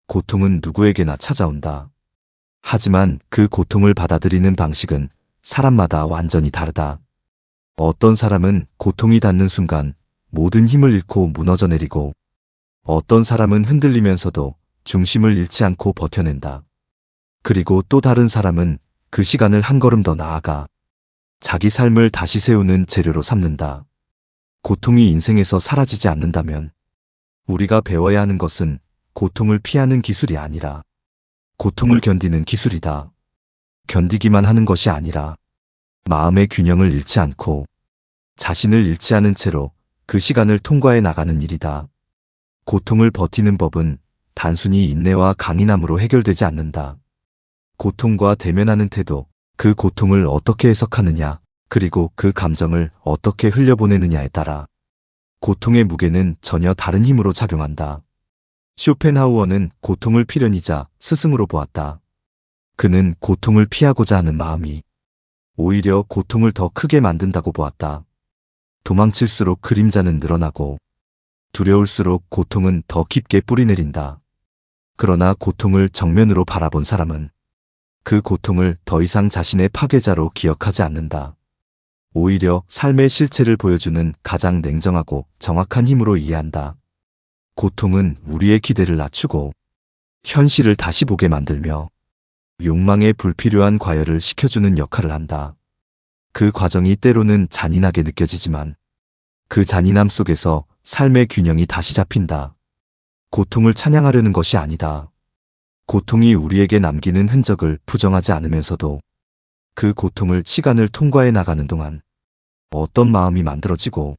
고통은 누구에게나 찾아온다. 하지만 그 고통을 받아들이는 방식은 사람마다 완전히 다르다. 어떤 사람은 고통이 닿는 순간 모든 힘을 잃고 무너져 내리고, 어떤 사람은 흔들리면서도 중심을 잃지 않고 버텨낸다. 그리고 또 다른 사람은 그 시간을 한 걸음 더 나아가 자기 삶을 다시 세우는 재료로 삼는다. 고통이 인생에서 사라지지 않는다면 우리가 배워야 하는 것은 고통을 피하는 기술이 아니라 고통을 견디는 기술이다. 견디기만 하는 것이 아니라 마음의 균형을 잃지 않고 자신을 잃지 않은 채로 그 시간을 통과해 나가는 일이다. 고통을 버티는 법은 단순히 인내와 강인함으로 해결되지 않는다. 고통과 대면하는 태도, 그 고통을 어떻게 해석하느냐, 그리고 그 감정을 어떻게 흘려보내느냐에 따라 고통의 무게는 전혀 다른 힘으로 작용한다. 쇼펜하우어는 고통을 필연이자 스승으로 보았다. 그는 고통을 피하고자 하는 마음이 오히려 고통을 더 크게 만든다고 보았다. 도망칠수록 그림자는 늘어나고 두려울수록 고통은 더 깊게 뿌리내린다. 그러나 고통을 정면으로 바라본 사람은 그 고통을 더 이상 자신의 파괴자로 기억하지 않는다. 오히려 삶의 실체를 보여주는 가장 냉정하고 정확한 힘으로 이해한다. 고통은 우리의 기대를 낮추고 현실을 다시 보게 만들며 욕망의 불필요한 과열을 식혀주는 역할을 한다. 그 과정이 때로는 잔인하게 느껴지지만 그 잔인함 속에서 삶의 균형이 다시 잡힌다. 고통을 찬양하려는 것이 아니다. 고통이 우리에게 남기는 흔적을 부정하지 않으면서도 그 고통을 시간을 통과해 나가는 동안 어떤 마음이 만들어지고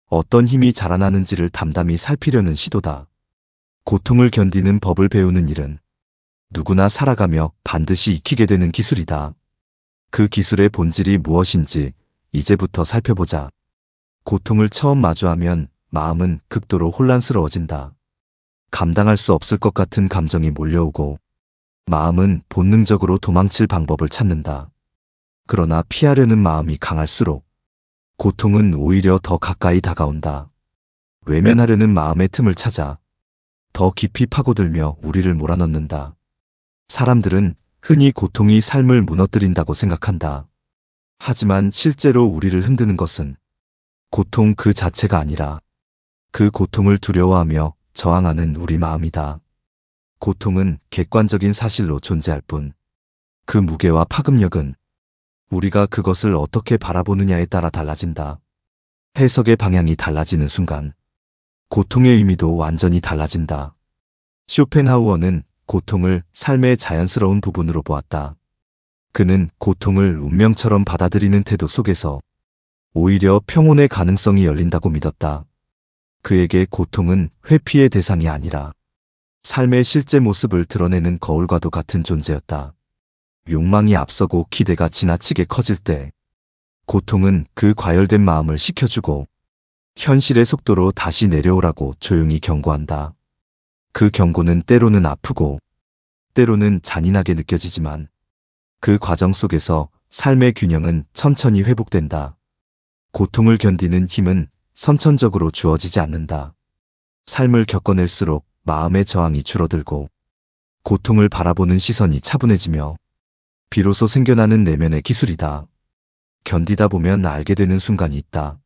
어떤 힘이 자라나는지를 담담히 살피려는 시도다. 고통을 견디는 법을 배우는 일은 누구나 살아가며 반드시 익히게 되는 기술이다. 그 기술의 본질이 무엇인지 이제부터 살펴보자. 고통을 처음 마주하면 마음은 극도로 혼란스러워진다. 감당할 수 없을 것 같은 감정이 몰려오고 마음은 본능적으로 도망칠 방법을 찾는다. 그러나 피하려는 마음이 강할수록 고통은 오히려 더 가까이 다가온다. 외면하려는 마음의 틈을 찾아 더 깊이 파고들며 우리를 몰아넣는다. 사람들은 흔히 고통이 삶을 무너뜨린다고 생각한다. 하지만 실제로 우리를 흔드는 것은 고통 그 자체가 아니라 그 고통을 두려워하며 저항하는 우리 마음이다. 고통은 객관적인 사실로 존재할 뿐 그 무게와 파급력은 우리가 그것을 어떻게 바라보느냐에 따라 달라진다. 해석의 방향이 달라지는 순간 고통의 의미도 완전히 달라진다. 쇼펜하우어는 고통을 삶의 자연스러운 부분으로 보았다. 그는 고통을 운명처럼 받아들이는 태도 속에서 오히려 평온의 가능성이 열린다고 믿었다. 그에게 고통은 회피의 대상이 아니라 삶의 실제 모습을 드러내는 거울과도 같은 존재였다. 욕망이 앞서고 기대가 지나치게 커질 때 고통은 그 과열된 마음을 식혀주고 현실의 속도로 다시 내려오라고 조용히 경고한다. 그 경고는 때로는 아프고 때로는 잔인하게 느껴지지만 그 과정 속에서 삶의 균형은 천천히 회복된다. 고통을 견디는 힘은 선천적으로 주어지지 않는다. 삶을 겪어낼수록 마음의 저항이 줄어들고 고통을 바라보는 시선이 차분해지며 비로소 생겨나는 내면의 기술이다. 견디다 보면 알게 되는 순간이 있다.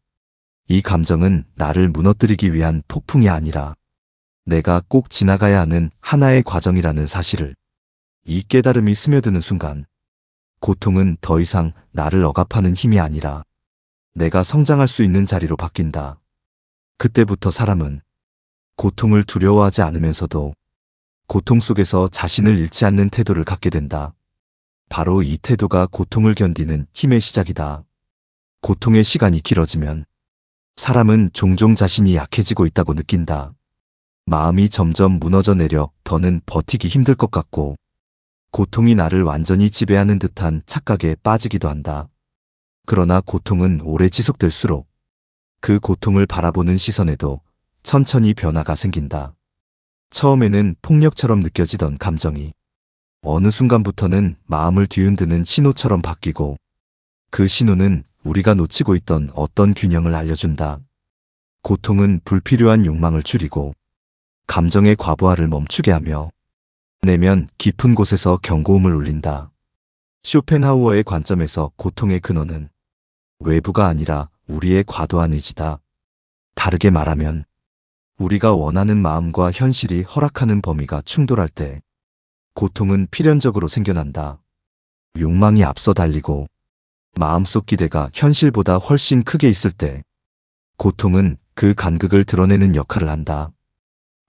이 감정은 나를 무너뜨리기 위한 폭풍이 아니라 내가 꼭 지나가야 하는 하나의 과정이라는 사실을. 이 깨달음이 스며드는 순간 고통은 더 이상 나를 억압하는 힘이 아니라 내가 성장할 수 있는 자리로 바뀐다. 그때부터 사람은 고통을 두려워하지 않으면서도 고통 속에서 자신을 잃지 않는 태도를 갖게 된다. 바로 이 태도가 고통을 견디는 힘의 시작이다. 고통의 시간이 길어지면 사람은 종종 자신이 약해지고 있다고 느낀다. 마음이 점점 무너져 내려 더는 버티기 힘들 것 같고 고통이 나를 완전히 지배하는 듯한 착각에 빠지기도 한다. 그러나 고통은 오래 지속될수록 그 고통을 바라보는 시선에도 천천히 변화가 생긴다. 처음에는 폭력처럼 느껴지던 감정이 어느 순간부터는 마음을 뒤흔드는 신호처럼 바뀌고 그 신호는 우리가 놓치고 있던 어떤 균형을 알려준다. 고통은 불필요한 욕망을 줄이고 감정의 과부하를 멈추게 하며 내면 깊은 곳에서 경고음을 울린다. 쇼펜하우어의 관점에서 고통의 근원은 외부가 아니라 우리의 과도한 의지다. 다르게 말하면 우리가 원하는 마음과 현실이 허락하는 범위가 충돌할 때 고통은 필연적으로 생겨난다. 욕망이 앞서 달리고 마음속 기대가 현실보다 훨씬 크게 있을 때 고통은 그 간극을 드러내는 역할을 한다.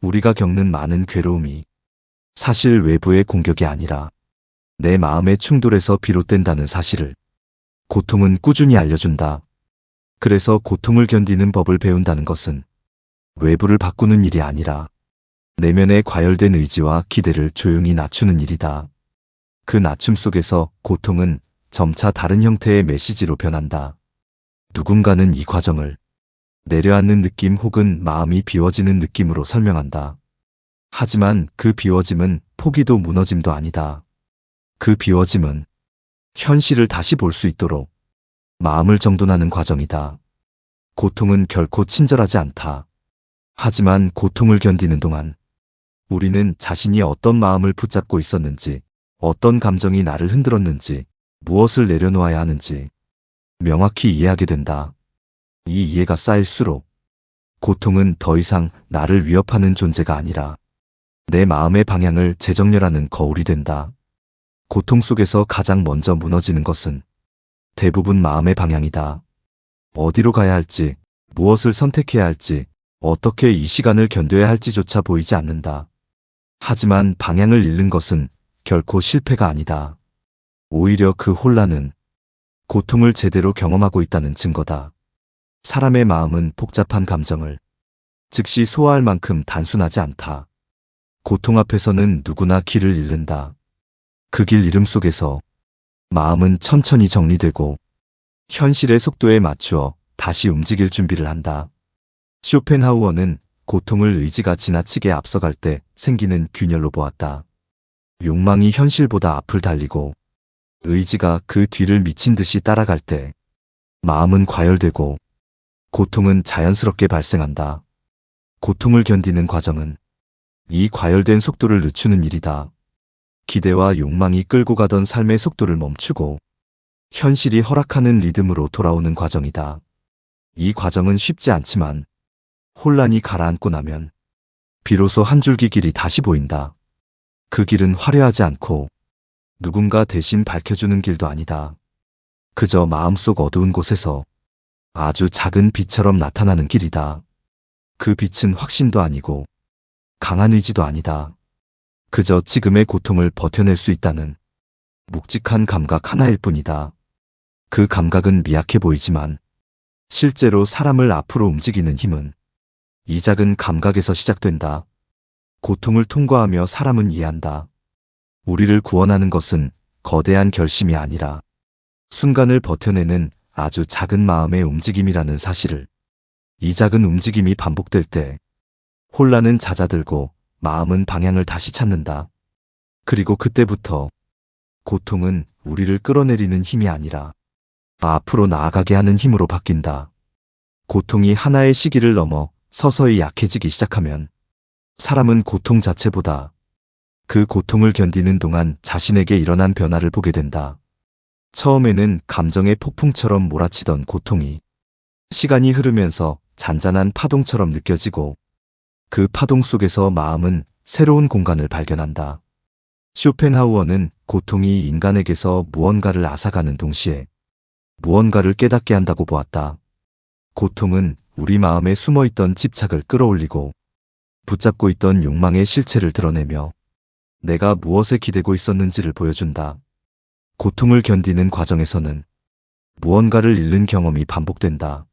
우리가 겪는 많은 괴로움이 사실 외부의 공격이 아니라 내 마음의 충돌에서 비롯된다는 사실을 고통은 꾸준히 알려준다. 그래서 고통을 견디는 법을 배운다는 것은 외부를 바꾸는 일이 아니라 내면의 과열된 의지와 기대를 조용히 낮추는 일이다. 그 낮춤 속에서 고통은 점차 다른 형태의 메시지로 변한다. 누군가는 이 과정을 내려앉는 느낌 혹은 마음이 비워지는 느낌으로 설명한다. 하지만 그 비워짐은 포기도 무너짐도 아니다. 그 비워짐은 현실을 다시 볼 수 있도록 마음을 정돈하는 과정이다. 고통은 결코 친절하지 않다. 하지만 고통을 견디는 동안 우리는 자신이 어떤 마음을 붙잡고 있었는지, 어떤 감정이 나를 흔들었는지, 무엇을 내려놓아야 하는지 명확히 이해하게 된다. 이 이해가 쌓일수록 고통은 더 이상 나를 위협하는 존재가 아니라 내 마음의 방향을 재정렬하는 거울이 된다. 고통 속에서 가장 먼저 무너지는 것은 대부분 마음의 방향이다. 어디로 가야 할지, 무엇을 선택해야 할지, 어떻게 이 시간을 견뎌야 할지조차 보이지 않는다. 하지만 방향을 잃는 것은 결코 실패가 아니다. 오히려 그 혼란은 고통을 제대로 경험하고 있다는 증거다. 사람의 마음은 복잡한 감정을 즉시 소화할 만큼 단순하지 않다. 고통 앞에서는 누구나 길을 잃는다. 그 길 잃음 속에서 마음은 천천히 정리되고 현실의 속도에 맞추어 다시 움직일 준비를 한다. 쇼펜하우어는 고통을 의지가 지나치게 앞서갈 때 생기는 균열로 보았다. 욕망이 현실보다 앞을 달리고 의지가 그 뒤를 미친 듯이 따라갈 때 마음은 과열되고 고통은 자연스럽게 발생한다. 고통을 견디는 과정은 이 과열된 속도를 늦추는 일이다. 기대와 욕망이 끌고 가던 삶의 속도를 멈추고 현실이 허락하는 리듬으로 돌아오는 과정이다. 이 과정은 쉽지 않지만 혼란이 가라앉고 나면 비로소 한 줄기 길이 다시 보인다. 그 길은 화려하지 않고 누군가 대신 밝혀주는 길도 아니다. 그저 마음속 어두운 곳에서 아주 작은 빛처럼 나타나는 길이다. 그 빛은 확신도 아니고 강한 의지도 아니다. 그저 지금의 고통을 버텨낼 수 있다는 묵직한 감각 하나일 뿐이다. 그 감각은 미약해 보이지만 실제로 사람을 앞으로 움직이는 힘은 이 작은 감각에서 시작된다. 고통을 통과하며 사람은 이해한다. 우리를 구원하는 것은 거대한 결심이 아니라 순간을 버텨내는 아주 작은 마음의 움직임이라는 사실을. 이 작은 움직임이 반복될 때 혼란은 잦아들고 마음은 방향을 다시 찾는다. 그리고 그때부터 고통은 우리를 끌어내리는 힘이 아니라 앞으로 나아가게 하는 힘으로 바뀐다. 고통이 하나의 시기를 넘어 서서히 약해지기 시작하면 사람은 고통 자체보다 그 고통을 견디는 동안 자신에게 일어난 변화를 보게 된다. 처음에는 감정의 폭풍처럼 몰아치던 고통이 시간이 흐르면서 잔잔한 파동처럼 느껴지고 그 파동 속에서 마음은 새로운 공간을 발견한다. 쇼펜하우어는 고통이 인간에게서 무언가를 앗아가는 동시에 무언가를 깨닫게 한다고 보았다. 고통은 우리 마음에 숨어있던 집착을 끌어올리고 붙잡고 있던 욕망의 실체를 드러내며 내가 무엇에 기대고 있었는지를 보여준다. 고통을 견디는 과정에서는 무언가를 잃는 경험이 반복된다.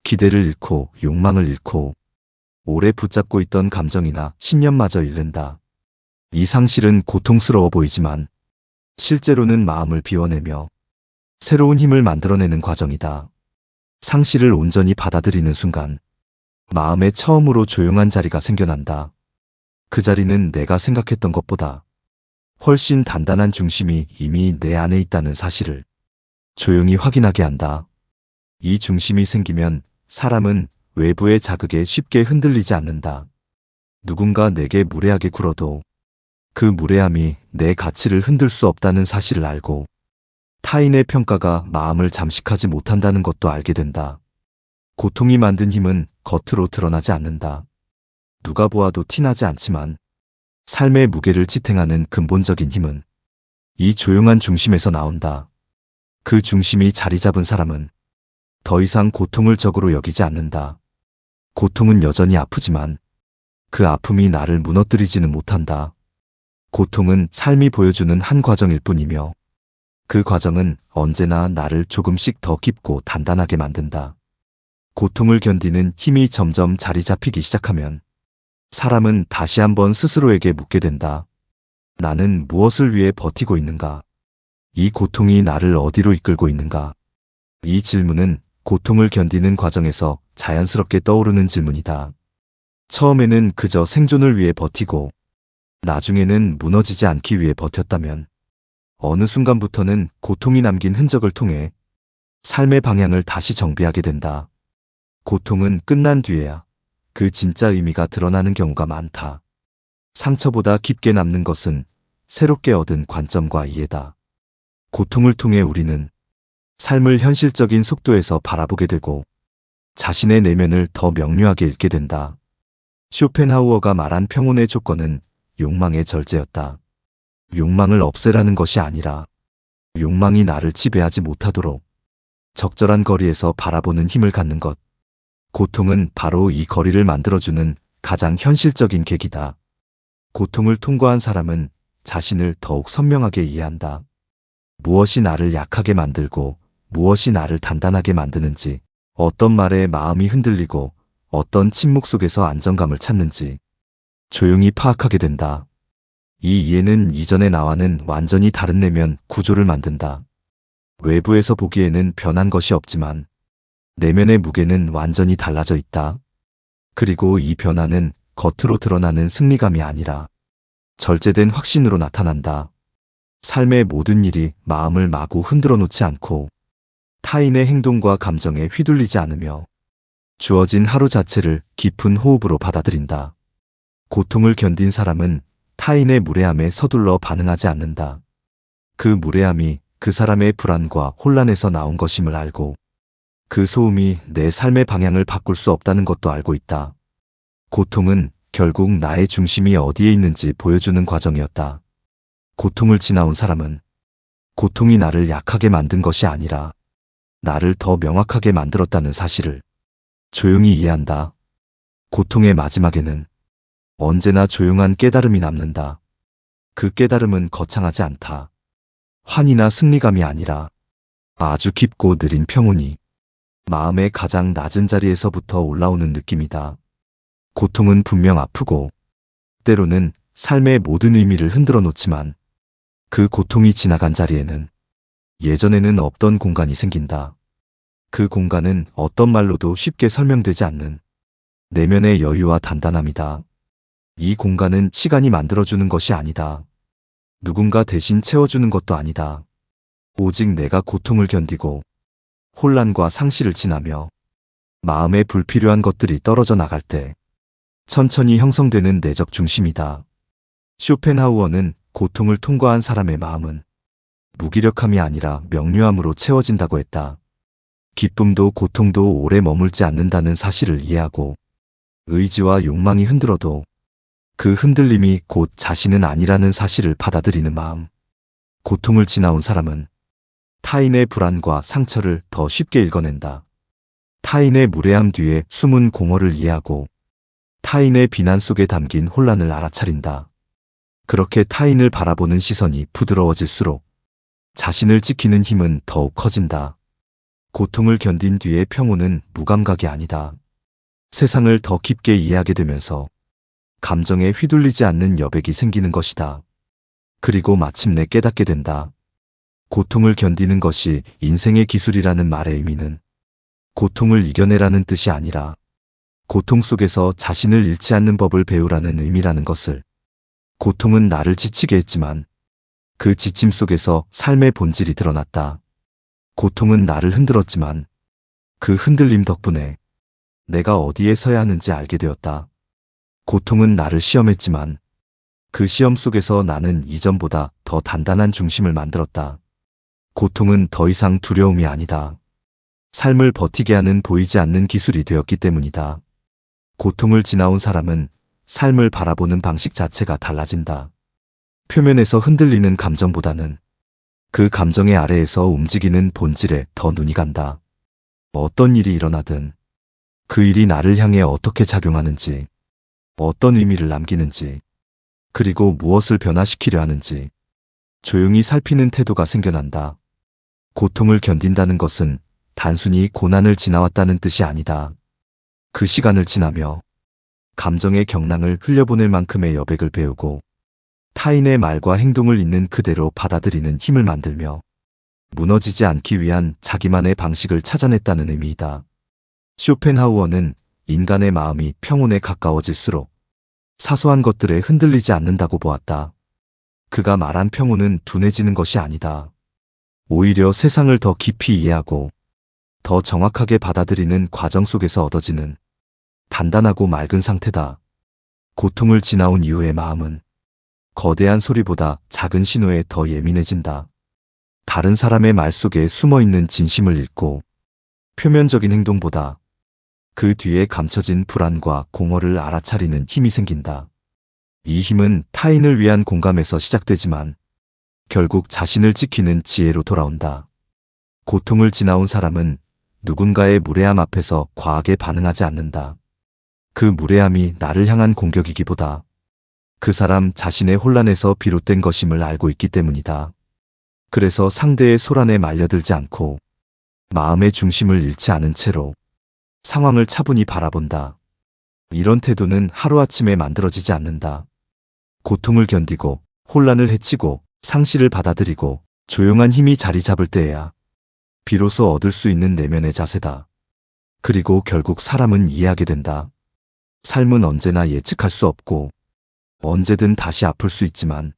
기대를 잃고 욕망을 잃고 오래 붙잡고 있던 감정이나 신념마저 잃는다. 이 상실은 고통스러워 보이지만 실제로는 마음을 비워내며 새로운 힘을 만들어내는 과정이다. 상실을 온전히 받아들이는 순간 마음에 처음으로 조용한 자리가 생겨난다. 그 자리는 내가 생각했던 것보다 훨씬 단단한 중심이 이미 내 안에 있다는 사실을 조용히 확인하게 한다. 이 중심이 생기면 사람은 외부의 자극에 쉽게 흔들리지 않는다. 누군가 내게 무례하게 굴어도 그 무례함이 내 가치를 흔들 수 없다는 사실을 알고 타인의 평가가 마음을 잠식하지 못한다는 것도 알게 된다. 고통이 만든 힘은 겉으로 드러나지 않는다. 누가 보아도 티나지 않지만 삶의 무게를 지탱하는 근본적인 힘은 이 조용한 중심에서 나온다. 그 중심이 자리 잡은 사람은 더 이상 고통을 적으로 여기지 않는다. 고통은 여전히 아프지만 그 아픔이 나를 무너뜨리지는 못한다. 고통은 삶이 보여주는 한 과정일 뿐이며 그 과정은 언제나 나를 조금씩 더 깊고 단단하게 만든다. 고통을 견디는 힘이 점점 자리 잡히기 시작하면 사람은 다시 한번 스스로에게 묻게 된다. 나는 무엇을 위해 버티고 있는가? 이 고통이 나를 어디로 이끌고 있는가? 이 질문은 고통을 견디는 과정에서 자연스럽게 떠오르는 질문이다. 처음에는 그저 생존을 위해 버티고 나중에는 무너지지 않기 위해 버텼다면 어느 순간부터는 고통이 남긴 흔적을 통해 삶의 방향을 다시 정비하게 된다. 고통은 끝난 뒤에야 그 진짜 의미가 드러나는 경우가 많다. 상처보다 깊게 남는 것은 새롭게 얻은 관점과 이해다. 고통을 통해 우리는 삶을 현실적인 속도에서 바라보게 되고 자신의 내면을 더 명료하게 읽게 된다. 쇼펜하우어가 말한 평온의 조건은 욕망의 절제였다. 욕망을 없애라는 것이 아니라 욕망이 나를 지배하지 못하도록 적절한 거리에서 바라보는 힘을 갖는 것. 고통은 바로 이 거리를 만들어주는 가장 현실적인 계기다. 고통을 통과한 사람은 자신을 더욱 선명하게 이해한다. 무엇이 나를 약하게 만들고 무엇이 나를 단단하게 만드는지, 어떤 말에 마음이 흔들리고 어떤 침묵 속에서 안정감을 찾는지 조용히 파악하게 된다. 이 이해는 이전의 나와는 완전히 다른 내면 구조를 만든다. 외부에서 보기에는 변한 것이 없지만 내면의 무게는 완전히 달라져 있다. 그리고 이 변화는 겉으로 드러나는 승리감이 아니라 절제된 확신으로 나타난다. 삶의 모든 일이 마음을 마구 흔들어 놓지 않고 타인의 행동과 감정에 휘둘리지 않으며 주어진 하루 자체를 깊은 호흡으로 받아들인다. 고통을 견딘 사람은 타인의 무례함에 서둘러 반응하지 않는다. 그 무례함이 그 사람의 불안과 혼란에서 나온 것임을 알고 그 소음이 내 삶의 방향을 바꿀 수 없다는 것도 알고 있다. 고통은 결국 나의 중심이 어디에 있는지 보여주는 과정이었다. 고통을 지나온 사람은 고통이 나를 약하게 만든 것이 아니라 나를 더 명확하게 만들었다는 사실을 조용히 이해한다. 고통의 마지막에는 언제나 조용한 깨달음이 남는다. 그 깨달음은 거창하지 않다. 환희나 승리감이 아니라 아주 깊고 느린 평온이 마음의 가장 낮은 자리에서부터 올라오는 느낌이다. 고통은 분명 아프고 때로는 삶의 모든 의미를 흔들어 놓지만 그 고통이 지나간 자리에는 예전에는 없던 공간이 생긴다. 그 공간은 어떤 말로도 쉽게 설명되지 않는 내면의 여유와 단단함이다. 이 공간은 시간이 만들어주는 것이 아니다. 누군가 대신 채워주는 것도 아니다. 오직 내가 고통을 견디고 혼란과 상실을 지나며 마음에 불필요한 것들이 떨어져 나갈 때 천천히 형성되는 내적 중심이다. 쇼펜하우어는 고통을 통과한 사람의 마음은 무기력함이 아니라 명료함으로 채워진다고 했다. 기쁨도 고통도 오래 머물지 않는다는 사실을 이해하고 의지와 욕망이 흔들어도 그 흔들림이 곧 자신은 아니라는 사실을 받아들이는 마음. 고통을 지나온 사람은 타인의 불안과 상처를 더 쉽게 읽어낸다. 타인의 무례함 뒤에 숨은 공허를 이해하고 타인의 비난 속에 담긴 혼란을 알아차린다. 그렇게 타인을 바라보는 시선이 부드러워질수록 자신을 지키는 힘은 더욱 커진다. 고통을 견딘 뒤의 평온은 무감각이 아니다. 세상을 더 깊게 이해하게 되면서 감정에 휘둘리지 않는 여백이 생기는 것이다. 그리고 마침내 깨닫게 된다. 고통을 견디는 것이 인생의 기술이라는 말의 의미는 고통을 이겨내라는 뜻이 아니라 고통 속에서 자신을 잃지 않는 법을 배우라는 의미라는 것을. 고통은 나를 지치게 했지만 그 지침 속에서 삶의 본질이 드러났다. 고통은 나를 흔들었지만 그 흔들림 덕분에 내가 어디에 서야 하는지 알게 되었다. 고통은 나를 시험했지만 그 시험 속에서 나는 이전보다 더 단단한 중심을 만들었다. 고통은 더 이상 두려움이 아니다. 삶을 버티게 하는 보이지 않는 기술이 되었기 때문이다. 고통을 지나온 사람은 삶을 바라보는 방식 자체가 달라진다. 표면에서 흔들리는 감정보다는 그 감정의 아래에서 움직이는 본질에 더 눈이 간다. 어떤 일이 일어나든 그 일이 나를 향해 어떻게 작용하는지, 어떤 의미를 남기는지, 그리고 무엇을 변화시키려 하는지 조용히 살피는 태도가 생겨난다. 고통을 견딘다는 것은 단순히 고난을 지나왔다는 뜻이 아니다. 그 시간을 지나며 감정의 경랑을 흘려보낼 만큼의 여백을 배우고 타인의 말과 행동을 있는 그대로 받아들이는 힘을 만들며 무너지지 않기 위한 자기만의 방식을 찾아냈다는 의미이다. 쇼펜하우어는 인간의 마음이 평온에 가까워질수록 사소한 것들에 흔들리지 않는다고 보았다. 그가 말한 평온은 둔해지는 것이 아니다. 오히려 세상을 더 깊이 이해하고 더 정확하게 받아들이는 과정 속에서 얻어지는 단단하고 맑은 상태다. 고통을 지나온 이후의 마음은 거대한 소리보다 작은 신호에 더 예민해진다. 다른 사람의 말 속에 숨어있는 진심을 읽고 표면적인 행동보다 그 뒤에 감춰진 불안과 공허를 알아차리는 힘이 생긴다. 이 힘은 타인을 위한 공감에서 시작되지만 결국 자신을 지키는 지혜로 돌아온다. 고통을 지나온 사람은 누군가의 무례함 앞에서 과하게 반응하지 않는다. 그 무례함이 나를 향한 공격이기보다 그 사람 자신의 혼란에서 비롯된 것임을 알고 있기 때문이다. 그래서 상대의 소란에 말려들지 않고 마음의 중심을 잃지 않은 채로 상황을 차분히 바라본다. 이런 태도는 하루아침에 만들어지지 않는다. 고통을 견디고 혼란을 헤치고 상실을 받아들이고 조용한 힘이 자리 잡을 때에야 비로소 얻을 수 있는 내면의 자세다. 그리고 결국 사람은 이해하게 된다. 삶은 언제나 예측할 수 없고 언제든 다시 아플 수 있지만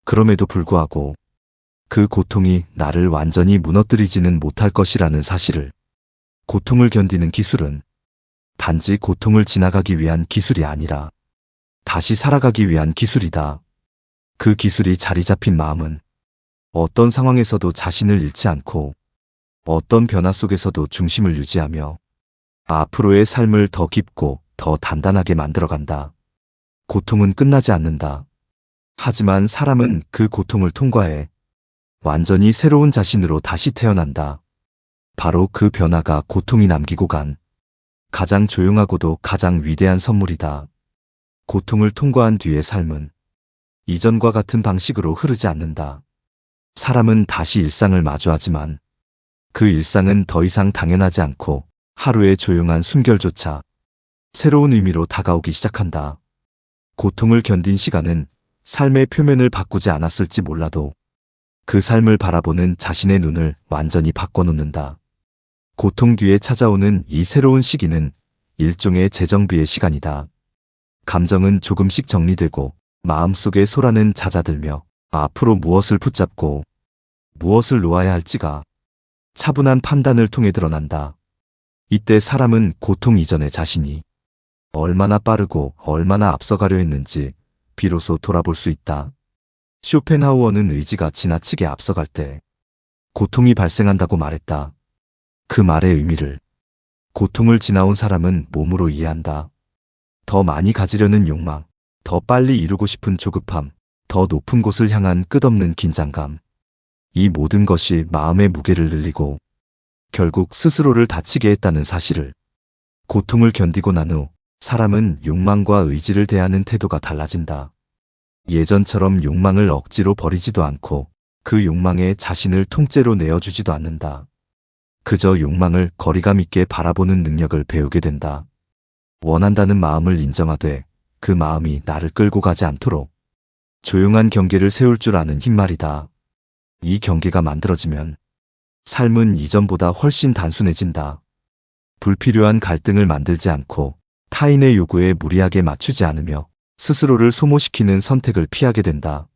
그럼에도 불구하고 그 고통이 나를 완전히 무너뜨리지는 못할 것이라는 사실을. 고통을 견디는 기술은 단지 고통을 지나가기 위한 기술이 아니라 다시 살아가기 위한 기술이다. 그 기술이 자리 잡힌 마음은 어떤 상황에서도 자신을 잃지 않고 어떤 변화 속에서도 중심을 유지하며 앞으로의 삶을 더 깊고 더 단단하게 만들어간다. 고통은 끝나지 않는다. 하지만 사람은 그 고통을 통과해 완전히 새로운 자신으로 다시 태어난다. 바로 그 변화가 고통이 남기고 간 가장 조용하고도 가장 위대한 선물이다. 고통을 통과한 뒤의 삶은 이전과 같은 방식으로 흐르지 않는다. 사람은 다시 일상을 마주하지만 그 일상은 더 이상 당연하지 않고 하루의 조용한 숨결조차 새로운 의미로 다가오기 시작한다. 고통을 견딘 시간은 삶의 표면을 바꾸지 않았을지 몰라도 그 삶을 바라보는 자신의 눈을 완전히 바꿔놓는다. 고통 뒤에 찾아오는 이 새로운 시기는 일종의 재정비의 시간이다. 감정은 조금씩 정리되고 마음속의 소란은 잦아들며 앞으로 무엇을 붙잡고 무엇을 놓아야 할지가 차분한 판단을 통해 드러난다. 이때 사람은 고통 이전의 자신이 얼마나 빠르고 얼마나 앞서가려 했는지 비로소 돌아볼 수 있다. 쇼펜하우어는 의지가 지나치게 앞서갈 때 고통이 발생한다고 말했다. 그 말의 의미를 고통을 지나온 사람은 몸으로 이해한다. 더 많이 가지려는 욕망, 더 빨리 이루고 싶은 조급함, 더 높은 곳을 향한 끝없는 긴장감. 이 모든 것이 마음의 무게를 늘리고 결국 스스로를 다치게 했다는 사실을. 고통을 견디고 난 후 사람은 욕망과 의지를 대하는 태도가 달라진다. 예전처럼 욕망을 억지로 버리지도 않고 그 욕망에 자신을 통째로 내어주지도 않는다. 그저 욕망을 거리감 있게 바라보는 능력을 배우게 된다. 원한다는 마음을 인정하되 그 마음이 나를 끌고 가지 않도록 조용한 경계를 세울 줄 아는 힘 말이다. 이 경계가 만들어지면 삶은 이전보다 훨씬 단순해진다. 불필요한 갈등을 만들지 않고 타인의 요구에 무리하게 맞추지 않으며 스스로를 소모시키는 선택을 피하게 된다.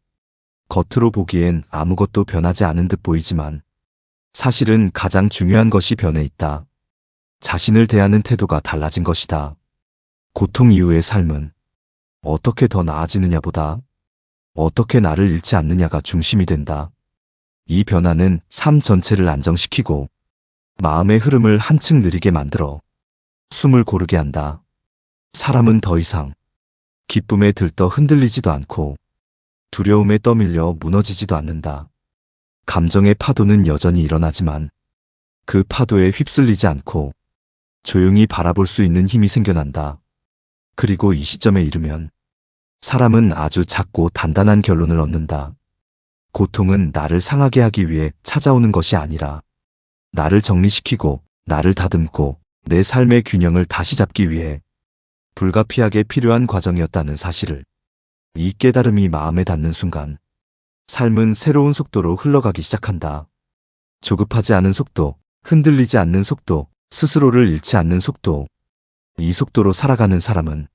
겉으로 보기엔 아무것도 변하지 않은 듯 보이지만 사실은 가장 중요한 것이 변해 있다. 자신을 대하는 태도가 달라진 것이다. 고통 이후의 삶은 어떻게 더 나아지느냐보다 어떻게 나를 잃지 않느냐가 중심이 된다. 이 변화는 삶 전체를 안정시키고 마음의 흐름을 한층 느리게 만들어 숨을 고르게 한다. 사람은 더 이상 기쁨에 들떠 흔들리지도 않고 두려움에 떠밀려 무너지지도 않는다. 감정의 파도는 여전히 일어나지만 그 파도에 휩쓸리지 않고 조용히 바라볼 수 있는 힘이 생겨난다. 그리고 이 시점에 이르면 사람은 아주 작고 단단한 결론을 얻는다. 고통은 나를 상하게 하기 위해 찾아오는 것이 아니라 나를 정리시키고 나를 다듬고 내 삶의 균형을 다시 잡기 위해 불가피하게 필요한 과정이었다는 사실을 이 깨달음이 마음에 닿는 순간 삶은 새로운 속도로 흘러가기 시작한다. 조급하지 않은 속도, 흔들리지 않는 속도, 스스로를 잃지 않는 속도. 이 속도로 살아가는 사람은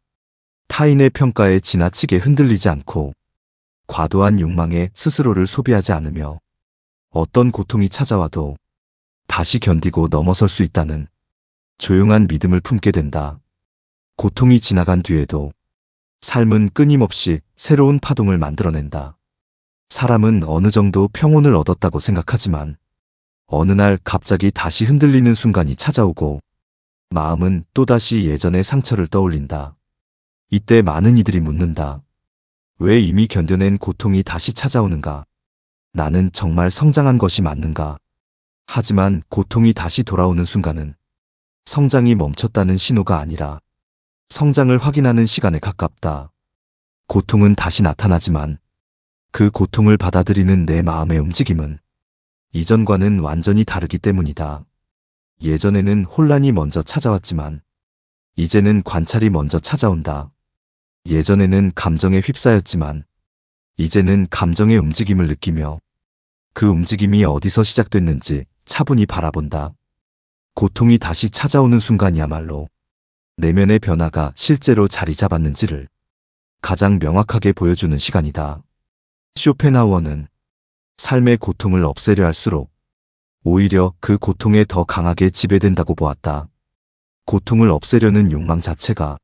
타인의 평가에 지나치게 흔들리지 않고 과도한 욕망에 스스로를 소비하지 않으며 어떤 고통이 찾아와도 다시 견디고 넘어설 수 있다는 조용한 믿음을 품게 된다. 고통이 지나간 뒤에도 삶은 끊임없이 새로운 파동을 만들어낸다. 사람은 어느 정도 평온을 얻었다고 생각하지만 어느 날 갑자기 다시 흔들리는 순간이 찾아오고 마음은 또다시 예전의 상처를 떠올린다. 이때 많은 이들이 묻는다. 왜 이미 견뎌낸 고통이 다시 찾아오는가? 나는 정말 성장한 것이 맞는가? 하지만 고통이 다시 돌아오는 순간은 성장이 멈췄다는 신호가 아니라 성장을 확인하는 시간에 가깝다. 고통은 다시 나타나지만 그 고통을 받아들이는 내 마음의 움직임은 이전과는 완전히 다르기 때문이다. 예전에는 혼란이 먼저 찾아왔지만 이제는 관찰이 먼저 찾아온다. 예전에는 감정에 휩싸였지만 이제는 감정의 움직임을 느끼며 그 움직임이 어디서 시작됐는지 차분히 바라본다. 고통이 다시 찾아오는 순간이야말로 내면의 변화가 실제로 자리 잡았는지를 가장 명확하게 보여주는 시간이다. 쇼펜하우어는 삶의 고통을 없애려 할수록 오히려 그 고통에 더 강하게 지배된다고 보았다. 고통을 없애려는 욕망 자체가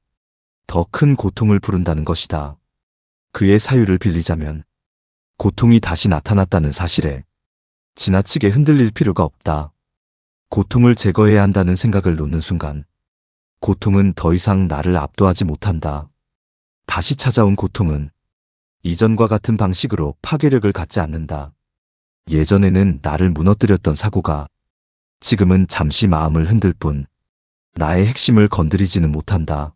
더 큰 고통을 부른다는 것이다. 그의 사유를 빌리자면 고통이 다시 나타났다는 사실에 지나치게 흔들릴 필요가 없다. 고통을 제거해야 한다는 생각을 놓는 순간 고통은 더 이상 나를 압도하지 못한다. 다시 찾아온 고통은 이전과 같은 방식으로 파괴력을 갖지 않는다. 예전에는 나를 무너뜨렸던 사고가 지금은 잠시 마음을 흔들 뿐 나의 핵심을 건드리지는 못한다.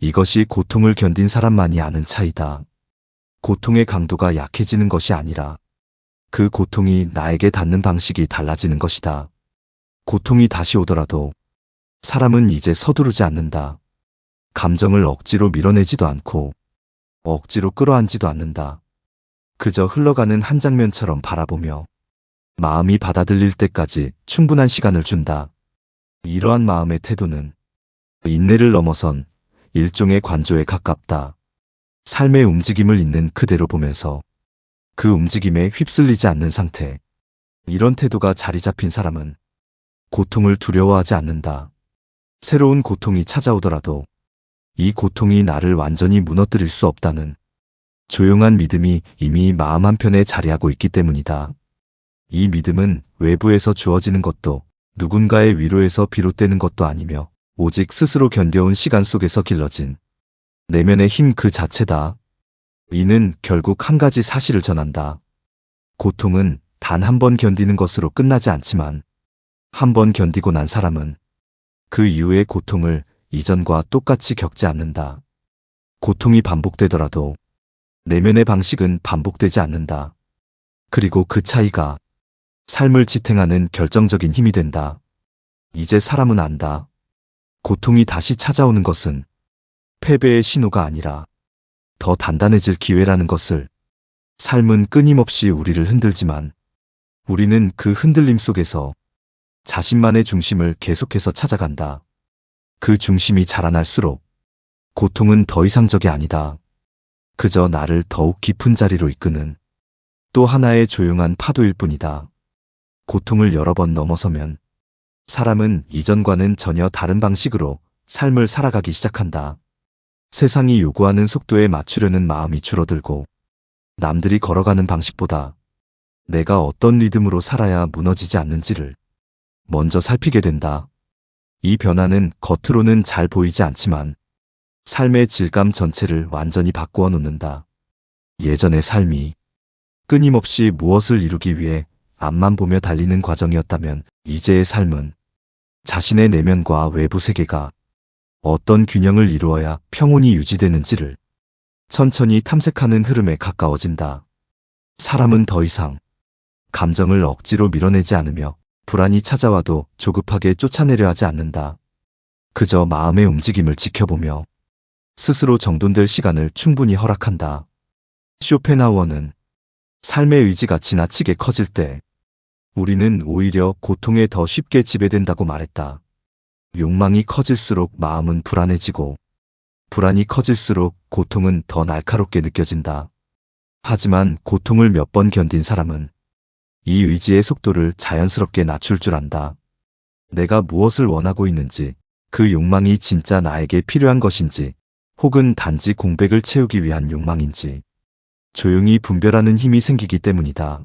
이것이 고통을 견딘 사람만이 아는 차이다. 고통의 강도가 약해지는 것이 아니라 그 고통이 나에게 닿는 방식이 달라지는 것이다. 고통이 다시 오더라도 사람은 이제 서두르지 않는다. 감정을 억지로 밀어내지도 않고 억지로 끌어안지도 않는다. 그저 흘러가는 한 장면처럼 바라보며 마음이 받아들일 때까지 충분한 시간을 준다. 이러한 마음의 태도는 인내를 넘어선 일종의 관조에 가깝다. 삶의 움직임을 있는 그대로 보면서 그 움직임에 휩쓸리지 않는 상태. 이런 태도가 자리 잡힌 사람은 고통을 두려워하지 않는다. 새로운 고통이 찾아오더라도 이 고통이 나를 완전히 무너뜨릴 수 없다는 조용한 믿음이 이미 마음 한편에 자리하고 있기 때문이다. 이 믿음은 외부에서 주어지는 것도 누군가의 위로에서 비롯되는 것도 아니며 오직 스스로 견뎌온 시간 속에서 길러진 내면의 힘 그 자체다. 이는 결국 한 가지 사실을 전한다. 고통은 단 한 번 견디는 것으로 끝나지 않지만 한 번 견디고 난 사람은 그 이후의 고통을 이전과 똑같이 겪지 않는다. 고통이 반복되더라도 내면의 방식은 반복되지 않는다. 그리고 그 차이가 삶을 지탱하는 결정적인 힘이 된다. 이제 사람은 안다. 고통이 다시 찾아오는 것은 패배의 신호가 아니라 더 단단해질 기회라는 것을. 삶은 끊임없이 우리를 흔들지만 우리는 그 흔들림 속에서 자신만의 중심을 계속해서 찾아간다. 그 중심이 자라날수록 고통은 더 이상 적이 아니다. 그저 나를 더욱 깊은 자리로 이끄는 또 하나의 조용한 파도일 뿐이다. 고통을 여러 번 넘어서면 사람은 이전과는 전혀 다른 방식으로 삶을 살아가기 시작한다. 세상이 요구하는 속도에 맞추려는 마음이 줄어들고 남들이 걸어가는 방식보다 내가 어떤 리듬으로 살아야 무너지지 않는지를 먼저 살피게 된다. 이 변화는 겉으로는 잘 보이지 않지만 삶의 질감 전체를 완전히 바꾸어 놓는다. 예전의 삶이 끊임없이 무엇을 이루기 위해 앞만 보며 달리는 과정이었다면 이제의 삶은 자신의 내면과 외부 세계가 어떤 균형을 이루어야 평온이 유지되는지를 천천히 탐색하는 흐름에 가까워진다. 사람은 더 이상 감정을 억지로 밀어내지 않으며 불안이 찾아와도 조급하게 쫓아내려 하지 않는다. 그저 마음의 움직임을 지켜보며 스스로 정돈될 시간을 충분히 허락한다. 쇼펜하우어는 삶의 의지가 지나치게 커질 때 우리는 오히려 고통에 더 쉽게 지배된다고 말했다. 욕망이 커질수록 마음은 불안해지고 불안이 커질수록 고통은 더 날카롭게 느껴진다. 하지만 고통을 몇 번 견딘 사람은 이 의지의 속도를 자연스럽게 낮출 줄 안다. 내가 무엇을 원하고 있는지, 그 욕망이 진짜 나에게 필요한 것인지, 혹은 단지 공백을 채우기 위한 욕망인지 조용히 분별하는 힘이 생기기 때문이다.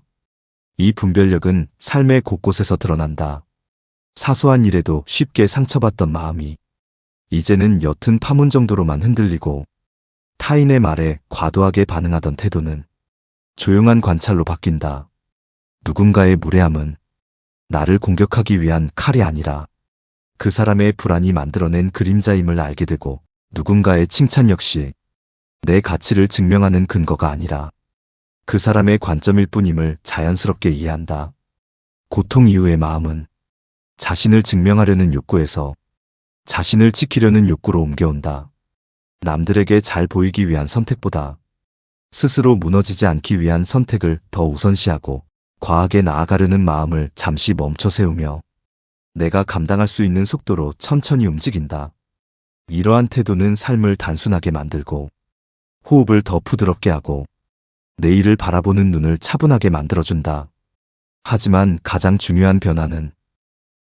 이 분별력은 삶의 곳곳에서 드러난다. 사소한 일에도 쉽게 상처받던 마음이 이제는 옅은 파문 정도로만 흔들리고, 타인의 말에 과도하게 반응하던 태도는 조용한 관찰로 바뀐다. 누군가의 무례함은 나를 공격하기 위한 칼이 아니라 그 사람의 불안이 만들어낸 그림자임을 알게 되고, 누군가의 칭찬 역시 내 가치를 증명하는 근거가 아니라 그 사람의 관점일 뿐임을 자연스럽게 이해한다. 고통 이후의 마음은 자신을 증명하려는 욕구에서 자신을 지키려는 욕구로 옮겨온다. 남들에게 잘 보이기 위한 선택보다 스스로 무너지지 않기 위한 선택을 더 우선시하고, 과하게 나아가려는 마음을 잠시 멈춰 세우며 내가 감당할 수 있는 속도로 천천히 움직인다. 이러한 태도는 삶을 단순하게 만들고 호흡을 더 부드럽게 하고 내일을 바라보는 눈을 차분하게 만들어준다. 하지만 가장 중요한 변화는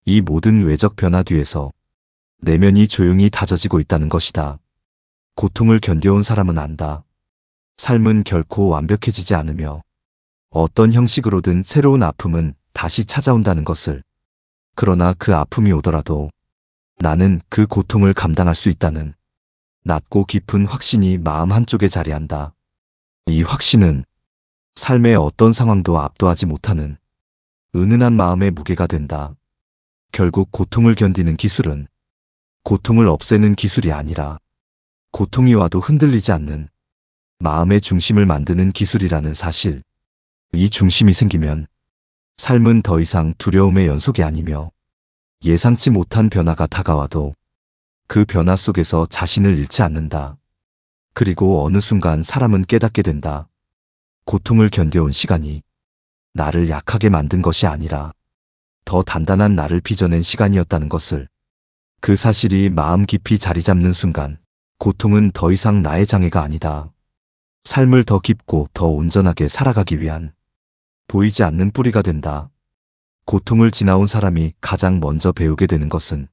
이 모든 외적 변화 뒤에서 내면이 조용히 다져지고 있다는 것이다. 고통을 견뎌온 사람은 안다. 삶은 결코 완벽해지지 않으며 어떤 형식으로든 새로운 아픔은 다시 찾아온다는 것을. 그러나 그 아픔이 오더라도 나는 그 고통을 감당할 수 있다는 낮고 깊은 확신이 마음 한쪽에 자리한다. 이 확신은 삶의 어떤 상황도 압도하지 못하는 은은한 마음의 무게가 된다. 결국 고통을 견디는 기술은 고통을 없애는 기술이 아니라 고통이 와도 흔들리지 않는 마음의 중심을 만드는 기술이라는 사실. 이 중심이 생기면 삶은 더 이상 두려움의 연속이 아니며, 예상치 못한 변화가 다가와도 그 변화 속에서 자신을 잃지 않는다. 그리고 어느 순간 사람은 깨닫게 된다. 고통을 견뎌온 시간이 나를 약하게 만든 것이 아니라 더 단단한 나를 빚어낸 시간이었다는 것을. 그 사실이 마음 깊이 자리 잡는 순간 고통은 더 이상 나의 장애가 아니다. 삶을 더 깊고 더 온전하게 살아가기 위한 보이지 않는 뿌리가 된다. 고통을 지나온 사람이 가장 먼저 배우게 되는 것은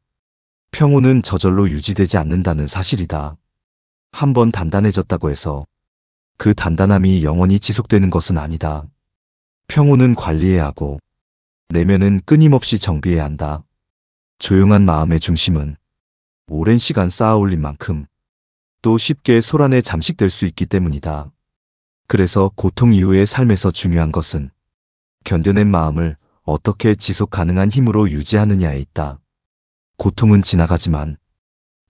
평온은 저절로 유지되지 않는다는 사실이다. 한번 단단해졌다고 해서 그 단단함이 영원히 지속되는 것은 아니다. 평온은 관리해야 하고 내면은 끊임없이 정비해야 한다. 조용한 마음의 중심은 오랜 시간 쌓아 올린 만큼 또 쉽게 소란에 잠식될 수 있기 때문이다. 그래서 고통 이후의 삶에서 중요한 것은 견뎌낸 마음을 어떻게 지속 가능한 힘으로 유지하느냐에 있다. 고통은 지나가지만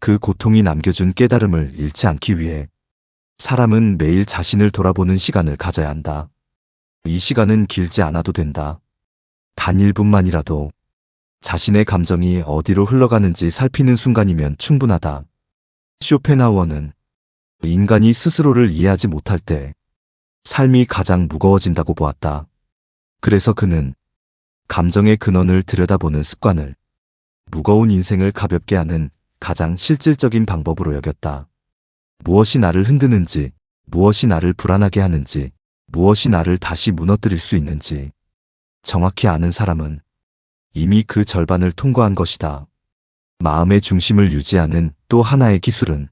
그 고통이 남겨준 깨달음을 잃지 않기 위해 사람은 매일 자신을 돌아보는 시간을 가져야 한다. 이 시간은 길지 않아도 된다. 단 1분만이라도 자신의 감정이 어디로 흘러가는지 살피는 순간이면 충분하다. 쇼펜하우어는 인간이 스스로를 이해하지 못할 때 삶이 가장 무거워진다고 보았다. 그래서 그는 감정의 근원을 들여다보는 습관을 무거운 인생을 가볍게 하는 가장 실질적인 방법으로 여겼다. 무엇이 나를 흔드는지, 무엇이 나를 불안하게 하는지, 무엇이 나를 다시 무너뜨릴 수 있는지 정확히 아는 사람은 이미 그 절반을 통과한 것이다. 마음의 중심을 유지하는 또 하나의 기술은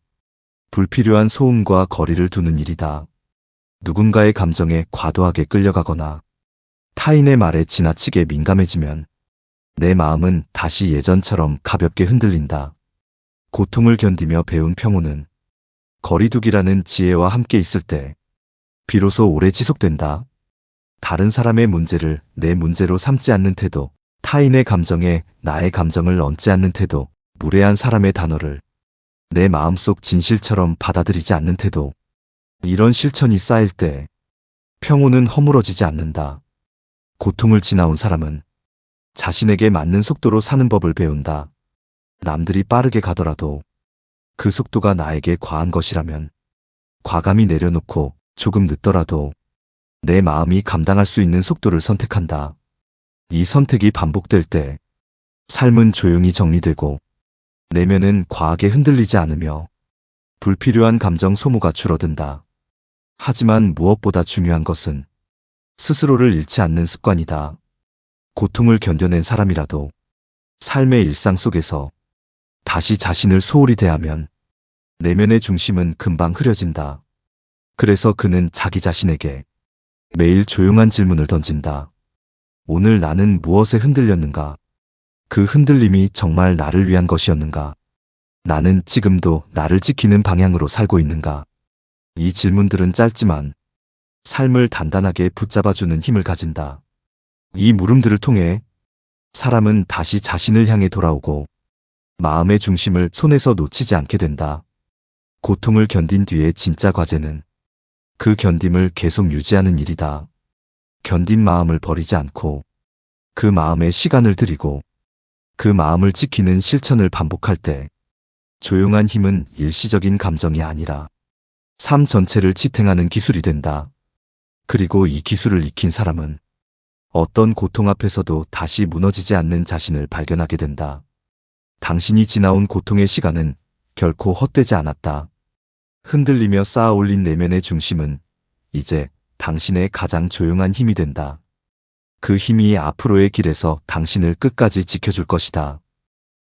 불필요한 소음과 거리를 두는 일이다. 누군가의 감정에 과도하게 끌려가거나 타인의 말에 지나치게 민감해지면 내 마음은 다시 예전처럼 가볍게 흔들린다. 고통을 견디며 배운 평온은 거리두기라는 지혜와 함께 있을 때 비로소 오래 지속된다. 다른 사람의 문제를 내 문제로 삼지 않는 태도, 타인의 감정에 나의 감정을 얹지 않는 태도, 무례한 사람의 단어를 내 마음속 진실처럼 받아들이지 않는 태도. 이런 실천이 쌓일 때 평온은 허물어지지 않는다. 고통을 지나온 사람은 자신에게 맞는 속도로 사는 법을 배운다. 남들이 빠르게 가더라도 그 속도가 나에게 과한 것이라면 과감히 내려놓고 조금 늦더라도 내 마음이 감당할 수 있는 속도를 선택한다. 이 선택이 반복될 때 삶은 조용히 정리되고 내면은 과하게 흔들리지 않으며 불필요한 감정 소모가 줄어든다. 하지만 무엇보다 중요한 것은 스스로를 잃지 않는 습관이다. 고통을 견뎌낸 사람이라도 삶의 일상 속에서 다시 자신을 소홀히 대하면 내면의 중심은 금방 흐려진다. 그래서 그는 자기 자신에게 매일 조용한 질문을 던진다. 오늘 나는 무엇에 흔들렸는가? 그 흔들림이 정말 나를 위한 것이었는가? 나는 지금도 나를 지키는 방향으로 살고 있는가? 이 질문들은 짧지만 삶을 단단하게 붙잡아주는 힘을 가진다. 이 물음들을 통해 사람은 다시 자신을 향해 돌아오고 마음의 중심을 손에서 놓치지 않게 된다. 고통을 견딘 뒤에 진짜 과제는 그 견딤을 계속 유지하는 일이다. 견딘 마음을 버리지 않고 그 마음에 시간을 들이고 그 마음을 지키는 실천을 반복할 때 조용한 힘은 일시적인 감정이 아니라 삶 전체를 지탱하는 기술이 된다. 그리고 이 기술을 익힌 사람은 어떤 고통 앞에서도 다시 무너지지 않는 자신을 발견하게 된다. 당신이 지나온 고통의 시간은 결코 헛되지 않았다. 흔들리며 쌓아 올린 내면의 중심은 이제 당신의 가장 조용한 힘이 된다. 그 힘이 앞으로의 길에서 당신을 끝까지 지켜줄 것이다.